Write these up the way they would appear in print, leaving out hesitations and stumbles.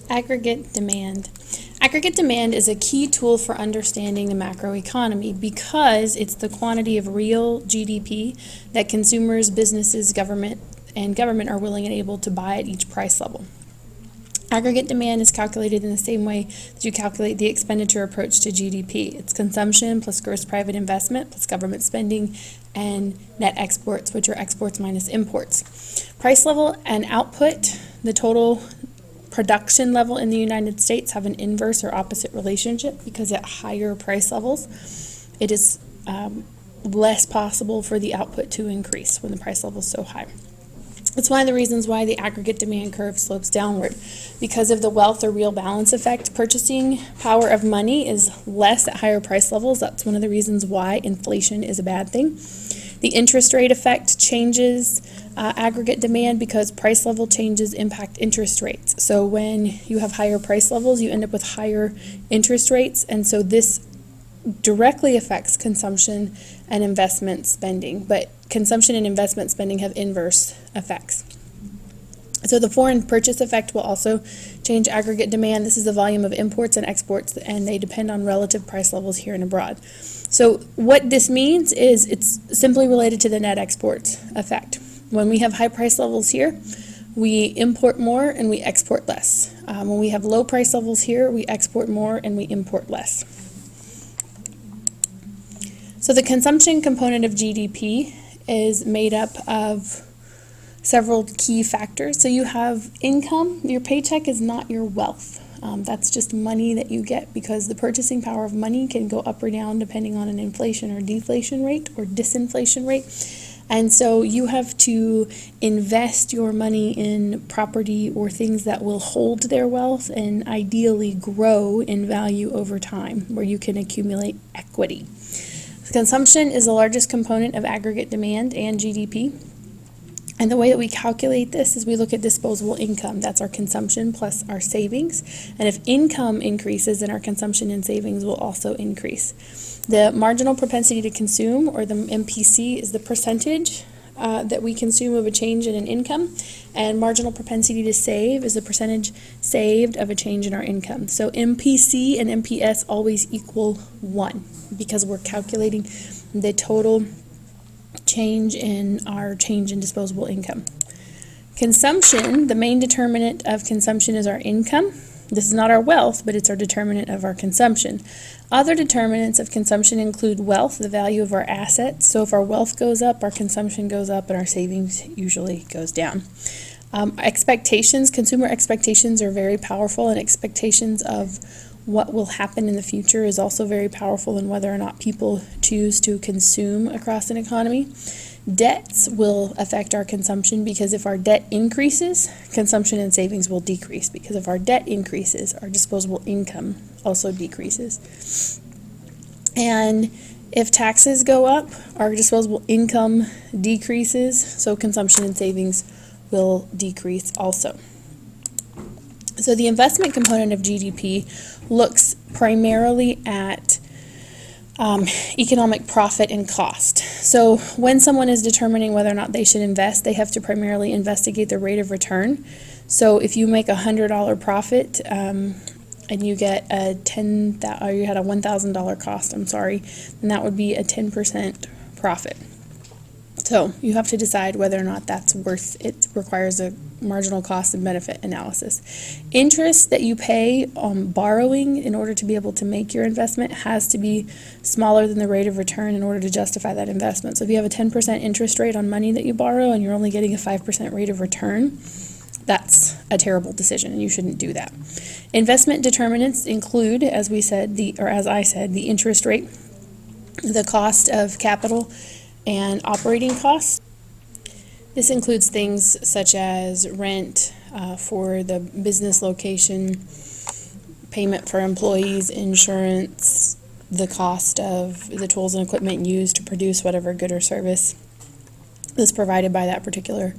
Aggregate demand. Aggregate demand is a key tool for understanding the macroeconomy because it's the quantity of real GDP that consumers, businesses, government are willing and able to buy at each price level. Aggregate demand is calculated in the same way that you calculate the expenditure approach to GDP. It's consumption plus gross private investment plus government spending and net exports, which are exports minus imports. Price level and output, the total production level in the United States, have an inverse or opposite relationship because at higher price levels, it is less possible for the output to increase when the price level is so high. It's one of the reasons why the aggregate demand curve slopes downward. Because of the wealth or real balance effect, purchasing power of money is less at higher price levels. That's one of the reasons why inflation is a bad thing. The interest rate effect changes aggregate demand because price level changes impact interest rates. So when you have higher price levels, you end up with higher interest rates, and so this directly affects consumption and investment spending, but consumption and investment spending have inverse effects. So the foreign purchase effect will also change aggregate demand. This is the volume of imports and exports, and they depend on relative price levels here and abroad. So what this means is it's simply related to the net exports effect. When we have high price levels here, we import more and we export less. When we have low price levels here, we export more and we import less. So the consumption component of GDP is made up of several key factors. So you have income. Your paycheck is not your wealth. That's just money that you get because the purchasing power of money can go up or down depending on an inflation or deflation rate or disinflation rate. And so you have to invest your money in property or things that will hold their wealth and ideally grow in value over time, where you can accumulate equity. Consumption is the largest component of aggregate demand and GDP. And the way that we calculate this is we look at disposable income. That's our consumption plus our savings. And if income increases, then our consumption and savings will also increase. The marginal propensity to consume, or the MPC, is the percentage that we consume of a change in an income. And marginal propensity to save is the percentage saved of a change in our income. So MPC and MPS always equal 1 because we're calculating the total change in disposable income. Consumption, the main determinant of consumption is our income. This is not our wealth, but it's our determinant of our consumption. Other determinants of consumption include wealth, the value of our assets. So if our wealth goes up, our consumption goes up, and our savings usually goes down. Expectations, consumer expectations are very powerful, and expectations of what will happen in the future is also very powerful in whether or not people choose to consume across an economy. Debts will affect our consumption because if our debt increases, consumption and savings will decrease, because if our debt increases, our disposable income also decreases. And if taxes go up, our disposable income decreases, so consumption and savings will decrease also. So the investment component of GDP looks primarily at economic profit and cost. So when someone is determining whether or not they should invest, they have to primarily investigate the rate of return. So if you make a $100 profit and you get you had a $1,000 cost, then that would be a 10% profit. So you have to decide whether or not that's worth it. Requires a marginal cost and benefit analysis. Interest that you pay on borrowing in order to be able to make your investment has to be smaller than the rate of return in order to justify that investment. So if you have a 10% interest rate on money that you borrow and you're only getting a 5% rate of return, that's a terrible decision and you shouldn't do that. Investment determinants include, as I said, the interest rate, the cost of capital, and operating costs. This includes things such as rent for the business location, payment for employees, insurance, the cost of the tools and equipment used to produce whatever good or service is provided by that particular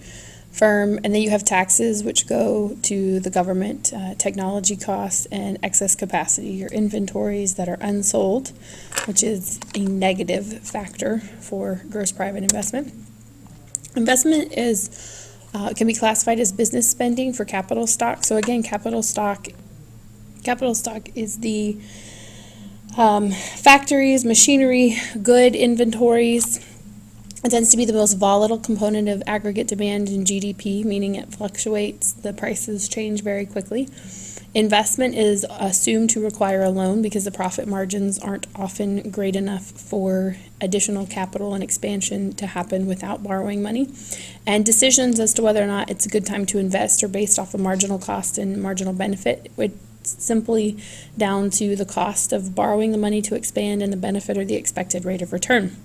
firm. And then you have taxes, which go to the government, technology costs, and excess capacity, your inventories that are unsold, which is a negative factor for gross private investment. Investment is It can be classified as business spending for capital stock. So again, capital stock is the factories, machinery, good inventories. It tends to be the most volatile component of aggregate demand in GDP, meaning it fluctuates, the prices change very quickly. Investment is assumed to require a loan because the profit margins aren't often great enough for additional capital and expansion to happen without borrowing money. And decisions as to whether or not it's a good time to invest are based off of marginal cost and marginal benefit. It's simply down to the cost of borrowing the money to expand and the benefit or the expected rate of return.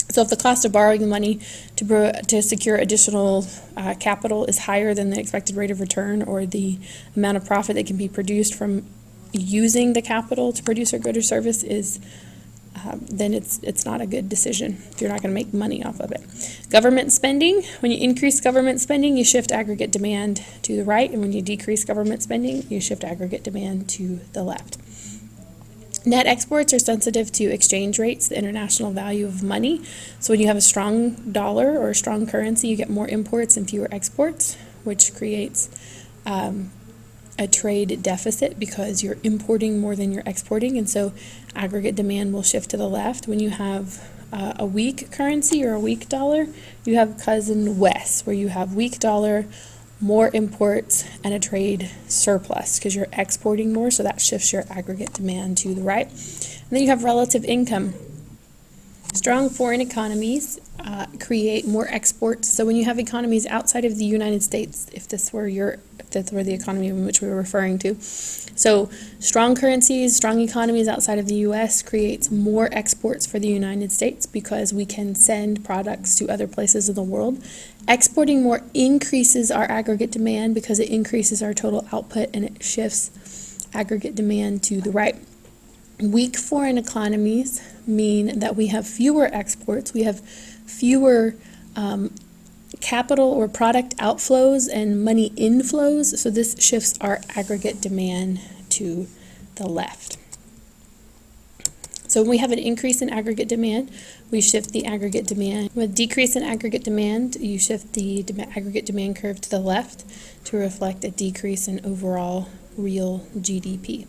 So if the cost of borrowing the money to secure additional capital is higher than the expected rate of return, or the amount of profit that can be produced from using the capital to produce a good or service is, then it's not a good decision if you're not going to make money off of it. Government spending, when you increase government spending, you shift aggregate demand to the right, and when you decrease government spending, you shift aggregate demand to the left. Net exports are sensitive to exchange rates, the international value of money. So when you have a strong dollar or a strong currency, you get more imports and fewer exports, which creates a trade deficit because you're importing more than you're exporting. And so aggregate demand will shift to the left. When you have a weak currency or a weak dollar, you have cousin West, where you have weak dollar, more imports, and a trade surplus because you're exporting more, so that shifts your aggregate demand to the right. And then you have relative income. Strong foreign economies create more exports. So when you have economies outside of the United States, if this were the economy in which we were referring to, so strong currencies, strong economies outside of the U.S. creates more exports for the United States because we can send products to other places in the world. Exporting more increases our aggregate demand because it increases our total output and it shifts aggregate demand to the right. Weak foreign economies mean that we have fewer exports, we have fewer capital or product outflows and money inflows, so this shifts our aggregate demand to the left. So when we have an increase in aggregate demand, we shift the aggregate demand. With decrease in aggregate demand, you shift the aggregate demand curve to the left to reflect a decrease in overall real GDP.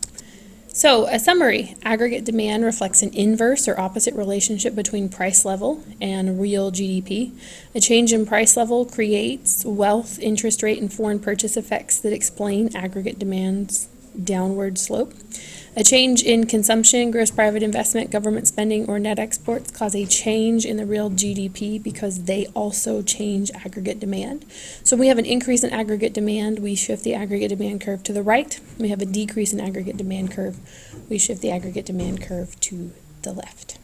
So a summary, aggregate demand reflects an inverse or opposite relationship between price level and real GDP. A change in price level creates wealth, interest rate, and foreign purchase effects that explain aggregate demand's downward slope. A change in consumption, gross private investment, government spending, or net exports cause a change in the real GDP because they also change aggregate demand. So when we have an increase in aggregate demand, we shift the aggregate demand curve to the right. We have a decrease in aggregate demand curve, we shift the aggregate demand curve to the left.